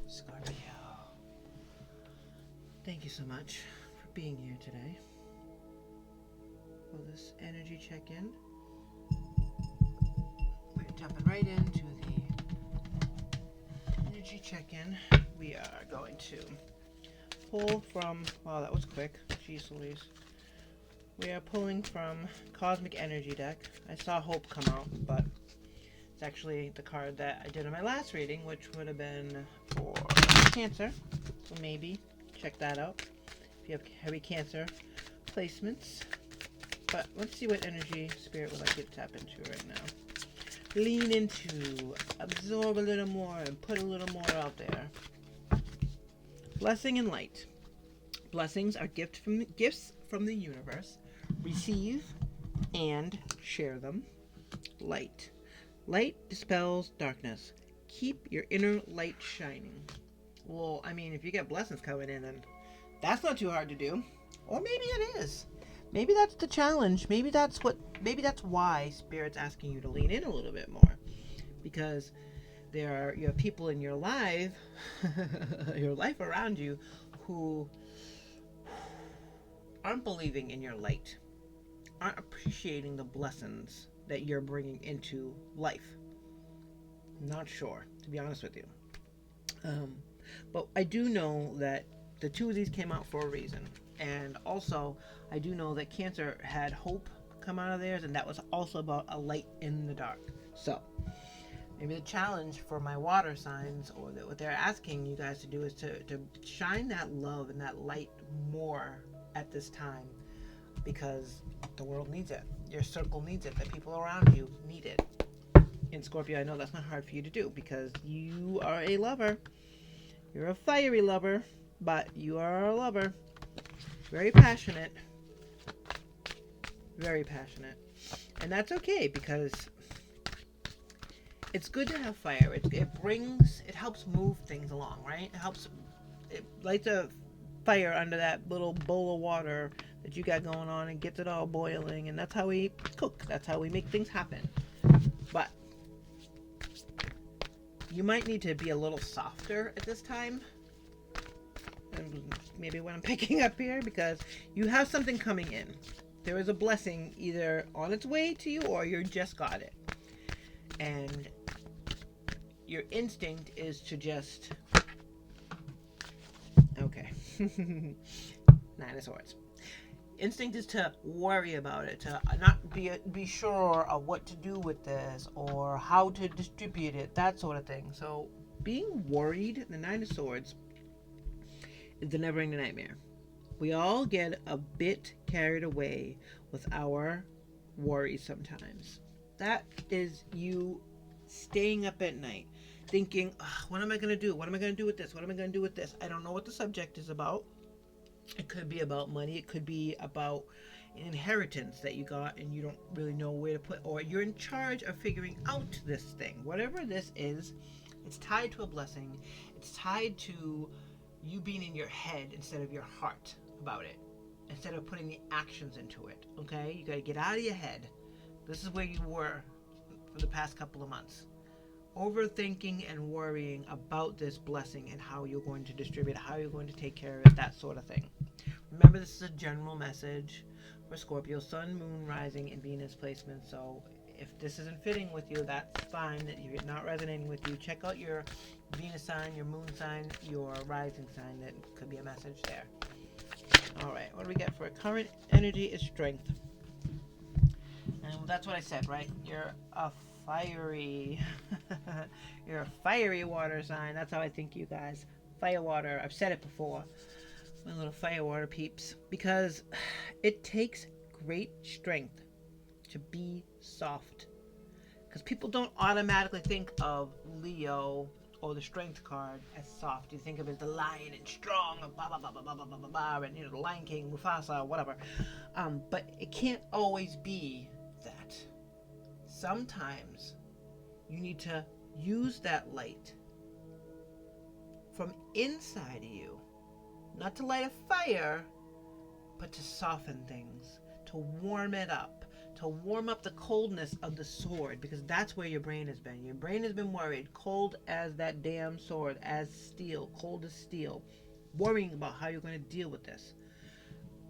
Scorpio, thank you so much for being here today for this energy check-in. We're jumping right into the energy check-in. We are going to pull from, wow, that was quick, jeez Louise. We are pulling from Cosmic Energy deck. I saw Hope come out, but it's actually the card that I did in my last reading, which would have been for Cancer. So maybe check that out if you have heavy Cancer placements. But let's see what energy Spirit would like you to tap into right now. Lean into, absorb a little more, and put a little more out there. Blessing and light. Blessings are gifts from the universe. Receive and share them. Light. Light dispels darkness. Keep your inner light shining. Well, I mean, if you get blessings coming in, then that's not too hard to do. Or maybe it is. Maybe that's the challenge. Maybe that's why Spirit's asking you to lean in a little bit more. Because you have people in your life, your life around you, who aren't believing in your light, aren't appreciating the blessings that you're bringing into life. I'm not sure, to be honest with you. But I do know that the two of these came out for a reason. And also, I do know that Cancer had Hope come out of theirs, and that was also about a light in the dark. So, maybe the challenge for my water signs, or what they're asking you guys to do, is to shine that love and that light more at this time. Because the world needs it. Your circle needs it. The people around you need it. In Scorpio, I know that's not hard for you to do because you are a lover. You're a fiery lover, but you are a lover. Very passionate. Very passionate. And that's okay because it's good to have fire. It helps move things along, right? It lights a fire under that little bowl of water that you got going on and gets it all boiling, and that's how we cook. That's how we make things happen. But you might need to be a little softer at this time. And maybe what I'm picking up here, because you have something coming in. There is a blessing either on its way to you or you just got it. And your instinct is to just... Okay. Nine of Swords. Instinct is to worry about it, to not be sure of what to do with this or how to distribute it, that sort of thing. So being worried, the Nine of Swords, is the never-ending nightmare. We all get a bit carried away with our worries sometimes. That is you staying up at night thinking, what am I going to do? What am I going to do with this? What am I going to do with this? I don't know what the subject is about. It could be about money. It could be about an inheritance that you got and you don't really know where to put, or you're in charge of figuring out this thing. Whatever this is, it's tied to a blessing. It's tied to you being in your head instead of your heart about it, instead of putting the actions into it. Okay? You got to get out of your head. This is where you were for the past couple of months. Overthinking and worrying about this blessing and how you're going to distribute it, how you're going to take care of it, that sort of thing. Remember, this is a general message for Scorpio, Sun, Moon, Rising, and Venus placement. So if this isn't fitting with you, that's fine. That you're not resonating with you, check out your Venus sign, your Moon sign, your Rising sign. That could be a message there. All right, what do we get for it? Current energy is strength. And that's what I said, right? You're a fiery you're a fiery water sign. That's how I think, you guys. Fire water. I've said it before, my little fire water peeps, because it takes great strength to be soft, because people don't automatically think of Leo or the strength card as soft. You think of it as the lion and strong and blah blah blah blah blah blah blah blah, and the Lion King, Mufasa, whatever. But it can't always be that. Sometimes you need to use that light from inside of you, not to light a fire, but to soften things, to warm it up, to warm up the coldness of the sword, because that's where your brain has been. Your brain has been worried, cold as that damn sword, as steel, cold as steel, worrying about how you're going to deal with this.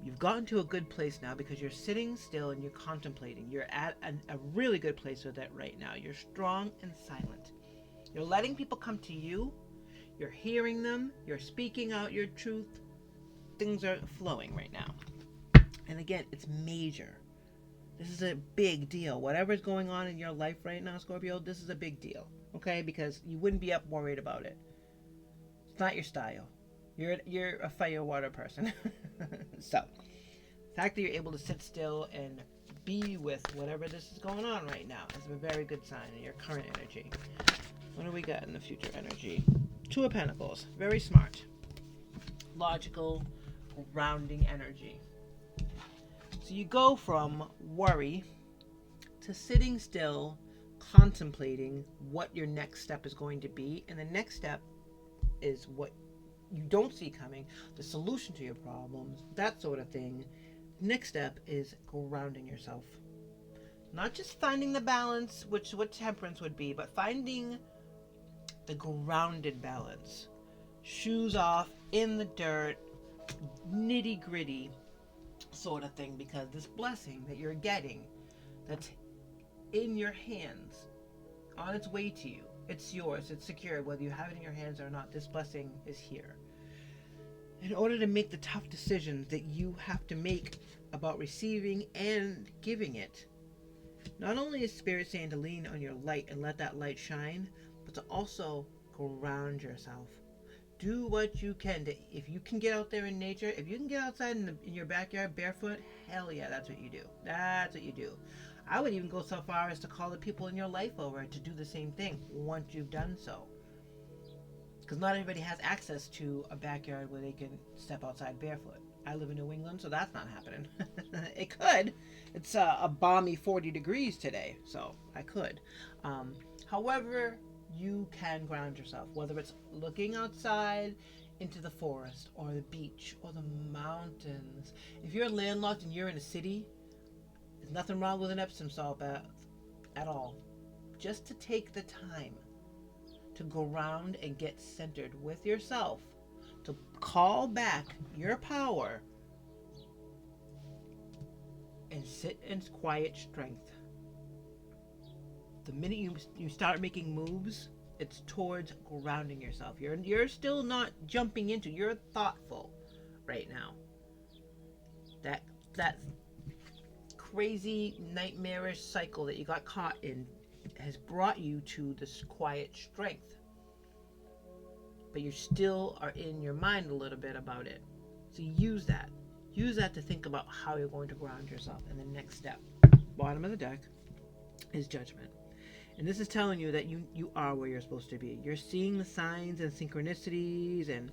You've gotten to a good place now because you're sitting still and you're contemplating. You're at a really good place with it right now. You're strong and silent. You're letting people come to you. You're hearing them. You're speaking out your truth. Things are flowing right now. And again, it's major. This is a big deal. Whatever's going on in your life right now, Scorpio, this is a big deal. Okay? Because you wouldn't be up worried about it. It's not your style. You're a fire water person. So, the fact that you're able to sit still and be with whatever this is going on right now is a very good sign in your current energy. What do we got in the future energy? Two of Pentacles. Very smart. Logical, grounding energy. So you go from worry to sitting still, contemplating what your next step is going to be. And the next step is what you don't see coming, the solution to your problems, that sort of thing. Next step is grounding yourself. Not just finding the balance, which what temperance would be, but finding the grounded balance. Shoes off, in the dirt, nitty gritty sort of thing, because this blessing that you're getting, that's in your hands, on its way to you, it's yours, it's secure, whether you have it in your hands or not. This blessing is here. In order to make the tough decisions that you have to make about receiving and giving it, not only is Spirit saying to lean on your light and let that light shine, but to also ground yourself. Do what you can. If you can get out there in nature, if you can get outside in your backyard barefoot, hell yeah, that's what you do. That's what you do. I would even go so far as to call the people in your life over to do the same thing once you've done so. Because not everybody has access to a backyard where they can step outside barefoot. I live in New England, so that's not happening. It could. It's a balmy 40 degrees today, so I could. However, you can ground yourself, whether it's looking outside into the forest or the beach or the mountains. If you're landlocked and you're in a city, there's nothing wrong with an Epsom salt bath at all. Just to take the time to ground and get centered with yourself, to call back your power and sit in quiet strength. The minute you start making moves, it's towards grounding yourself. You're still not jumping into. You're thoughtful right now. That crazy nightmarish cycle that you got caught in has brought you to this quiet strength. But you still are in your mind a little bit about it. So use that. Use that to think about how you're going to ground yourself. And the next step, bottom of the deck, is Judgment. And this is telling you that you are where you're supposed to be. You're seeing the signs and synchronicities, and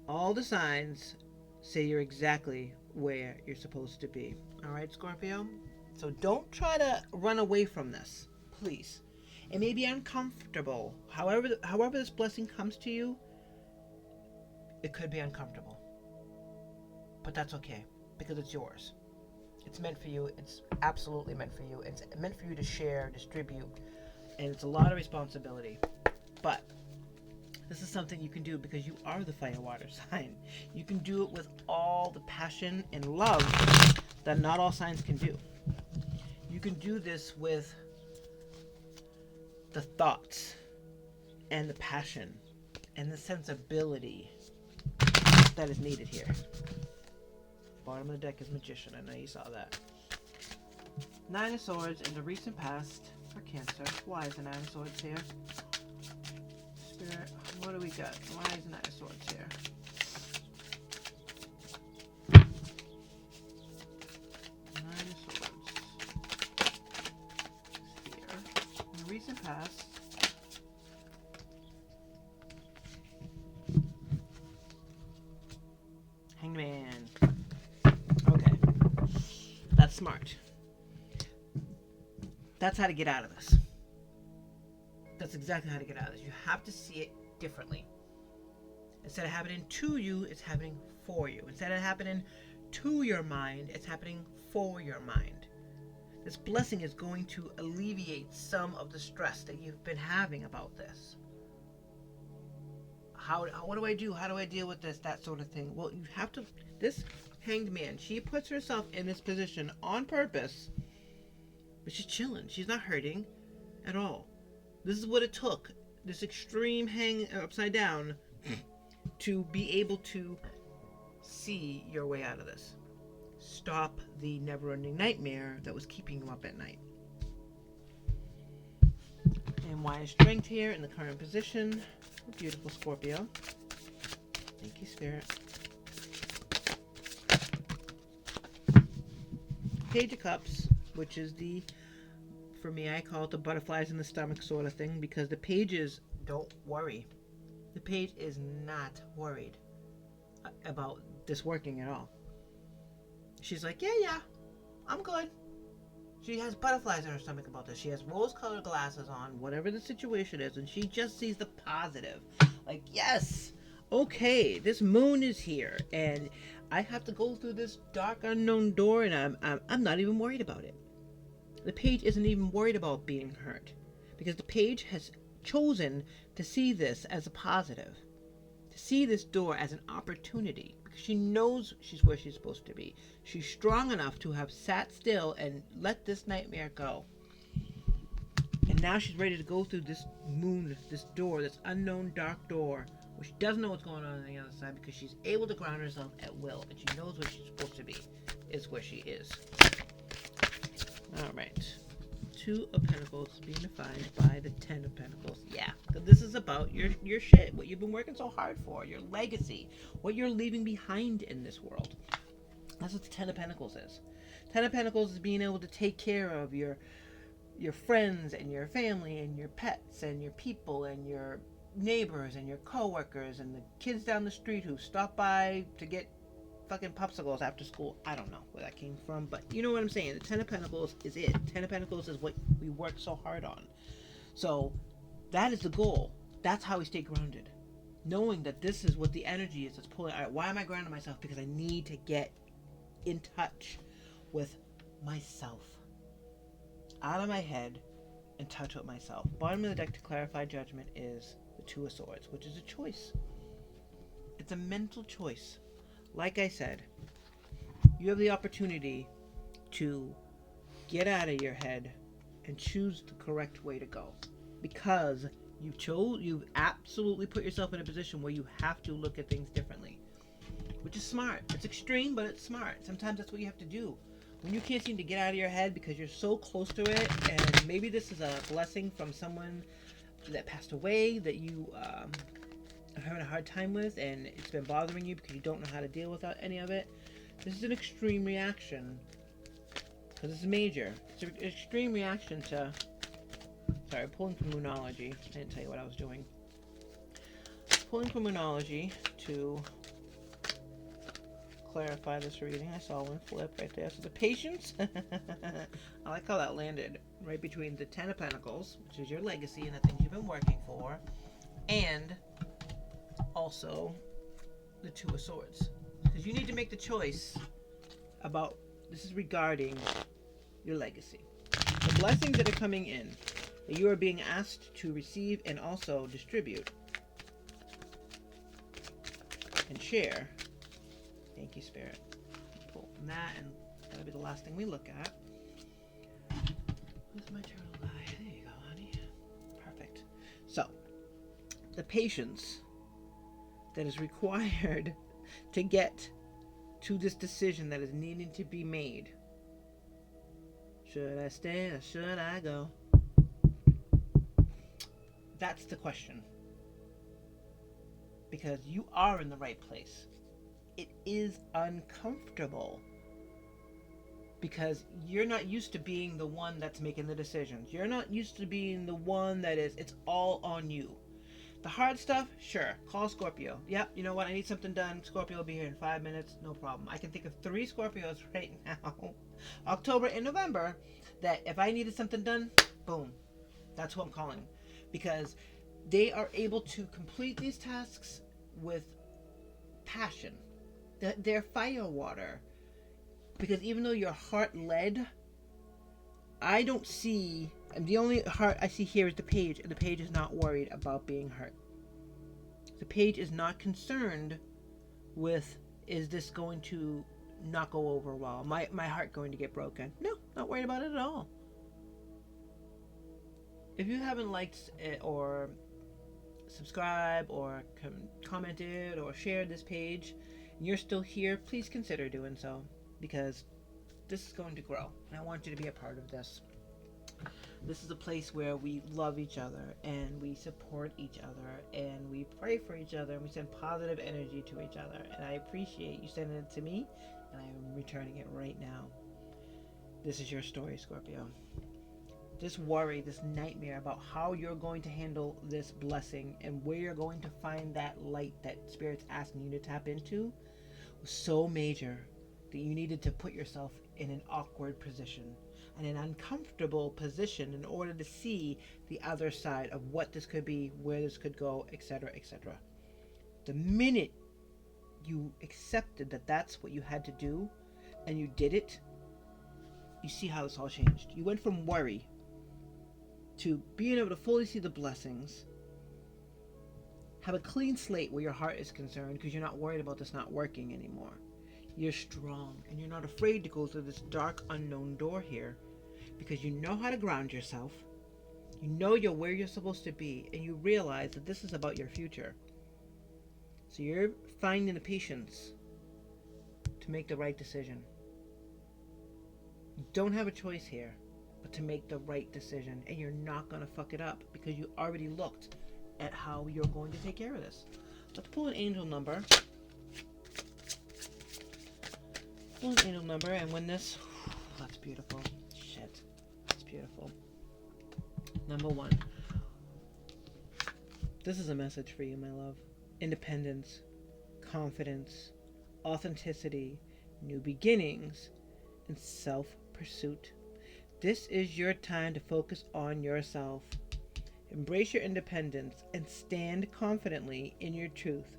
all the signs say you're exactly where you're supposed to be. All right, Scorpio? So don't try to run away from this, please. It may be uncomfortable. However this blessing comes to you, it could be uncomfortable. But that's okay, because it's yours. It's meant for you. It's absolutely meant for you. It's meant for you to share, distribute, and it's a lot of responsibility. But this is something you can do because you are the fire water sign. You can do it with all the passion and love that not all signs can do. You can do this with the thoughts and the passion and the sensibility that is needed here. Bottom of the deck is Magician. I know you saw that. Nine of Swords in the recent past for Cancer. Why is the Nine of Swords here? Spirit, what do we got? Why is the Nine of Swords here? Nine of Swords. Here. In the recent past. Hangman. Okay. That's smart. That's how to get out of this. That's exactly how to get out of this. You have to see it differently. Instead of happening to you, it's happening for you. Instead of happening to your mind, it's happening for your mind. This blessing is going to alleviate some of the stress that you've been having about this. What do I do? How do I deal with this? That sort of thing. Well, you have to. This Hanged Man, she puts herself in this position on purpose, but she's chilling. She's not hurting at all. This is what it took. This extreme hang upside down to be able to see your way out of this. Stop the never-ending nightmare that was keeping you up at night. And why is strength here in the current position? Beautiful Scorpio. Thank you, Spirit. Page of Cups, which is for me, I call it the butterflies in the stomach sort of thing, because the pages don't worry. The page is not worried about this working at all. She's like, yeah, I'm good. She has butterflies in her stomach about this. She has rose-colored glasses on, whatever the situation is, and she just sees the positive. Like, yes, okay, this moon is here, and I have to go through this dark unknown door, and I'm not even worried about it. The page isn't even worried about being hurt, because the page has chosen to see this as a positive, to see this door as an opportunity, because she knows she's where she's supposed to be. She's strong enough to have sat still and let this nightmare go. And now she's ready to go through this moon, this door, this unknown dark door, where she doesn't know what's going on the other side, because she's able to ground herself at will, and she knows where she's supposed to be, is where she is. Alright. Two of Pentacles being defined by the Ten of Pentacles. Yeah, this is about your shit, what you've been working so hard for, your legacy, what you're leaving behind in this world. That's what the Ten of Pentacles is. Ten of Pentacles is being able to take care of your friends and your family and your pets and your people and your neighbors and your co-workers and the kids down the street who stop by to get fucking popsicles after school. I don't know where that came from, but you know what I'm saying. The Ten of Pentacles is it. Ten of Pentacles is what we work so hard on. So that is the goal. That's how we stay grounded. Knowing that this is what the energy is that's pulling. All right, why am I grounding myself? Because I need to get in touch with myself. Out of my head and touch with myself. Bottom of the deck to clarify judgment is the Two of Swords, which is a choice. It's a mental choice. Like I said, you have the opportunity to get out of your head and choose the correct way to go, because you've absolutely put yourself in a position where you have to look at things differently, which is smart. It's extreme, but it's smart. Sometimes that's what you have to do. When you can't seem to get out of your head because you're so close to it, and maybe this is a blessing from someone that passed away that you are having a hard time with, and it's been bothering you because you don't know how to deal with any of it. This is an extreme reaction, because it's major. It's an extreme reaction to... Sorry, pulling from Moonology. I didn't tell you what I was doing. Pulling from Moonology to clarify this reading. I saw one flip right there. So the Patience. I like how that landed right between the Ten of Pentacles, which is your legacy and the things you've been working for, and also the Two of Swords, because you need to make the choice about, this is regarding your legacy, the blessings that are coming in that you are being asked to receive and also distribute and share. Thank you, Spirit. Pull from that, and that'll be the last thing we look at. Where's my turtle guy? There you go, honey. Perfect. So the patience that is required to get to this decision that is needing to be made. Should I stay or should I go? That's the question. Because you are in the right place. It is uncomfortable, because you're not used to being the one that's making the decisions. You're not used to being the one that is, it's all on you. The hard stuff, sure, call Scorpio. Yep, you know what, I need something done. Scorpio will be here in 5 minutes, no problem. I can think of 3 Scorpios right now, October and November, that if I needed something done, boom, that's who I'm calling. Because they are able to complete these tasks with passion. They're fire water. Because even though you're heart led, I don't see, and the only heart I see here is the page, and the page is not worried about being hurt. The page is not concerned with, is this going to not go over well? My heart going to get broken? No, not worried about it at all. If you haven't liked it or subscribed or commented or shared this page, and you're still here, please consider doing so, because this is going to grow, and I want you to be a part of this. This is a place where we love each other, and we support each other, and we pray for each other, and we send positive energy to each other. And I appreciate you sending it to me, and I am returning it right now. This is your story, Scorpio. This worry, this nightmare about how you're going to handle this blessing and where you're going to find that light that Spirit's asking you to tap into was so major that you needed to put yourself in an awkward position and an uncomfortable position in order to see the other side of what this could be, where this could go, etc., etc. The minute you accepted that that's what you had to do and you did it, you see how this all changed. You went from worry to being able to fully see the blessings, have a clean slate where your heart is concerned because you're not worried about this not working anymore. You're strong, and you're not afraid to go through this dark unknown door here because you know how to ground yourself, you know you're where you're supposed to be, and you realize that this is about your future. So you're finding the patience to make the right decision. You don't have a choice here but to make the right decision, and you're not going to fuck it up because you already looked at how you're going to take care of this. Let's pull an angel number. Pull an angel number, and when this, that's beautiful. Shit, that's beautiful. Number 1. This is a message for you, my love. Independence, confidence, authenticity, new beginnings, and self-pursuit. This is your time to focus on yourself. Embrace your independence and stand confidently in your truth.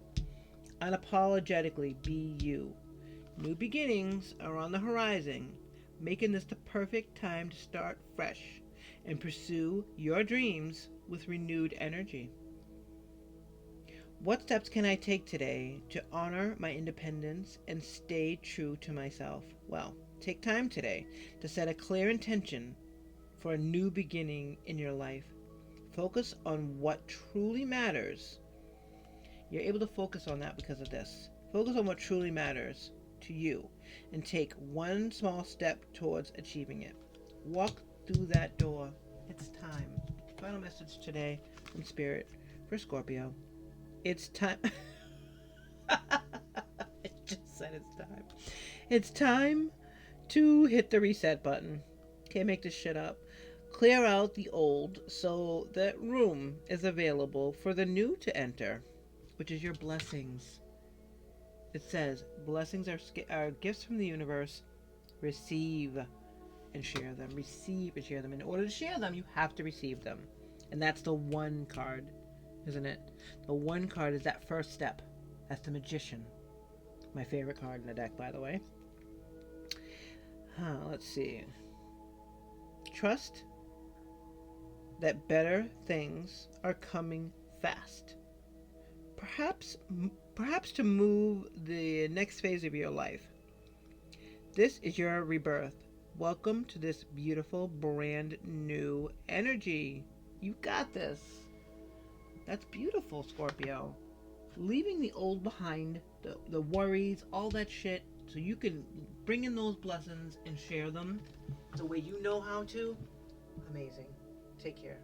Unapologetically be you. New beginnings are on the horizon, making this the perfect time to start fresh and pursue your dreams with renewed energy. What steps can I take today to honor my independence and stay true to myself? Well, take time today to set a clear intention for a new beginning in your life. Focus on what truly matters. You're able to focus on that because of this. Focus on what truly matters to you and take one small step towards achieving it. Walk through that door. It's time. Final message today from Spirit for Scorpio. It's time. I just said it's time. It's time to hit the reset button. Can't make this shit up. Clear out the old so that room is available for the new to enter, which is your blessings. It says, blessings are gifts from the universe. Receive and share them. Receive and share them. In order to share them, you have to receive them. And that's the 1 card, isn't it? The 1 card is that first step. That's the Magician. My favorite card in the deck, by the way. Let's see. Trust that better things are coming fast. Perhaps to move the next phase of your life. This is your rebirth. Welcome to this beautiful, brand new energy. You got this. That's beautiful, Scorpio. Leaving the old behind, the worries, all that shit, so you can bring in those blessings and share them the way you know how to. Amazing. Take care.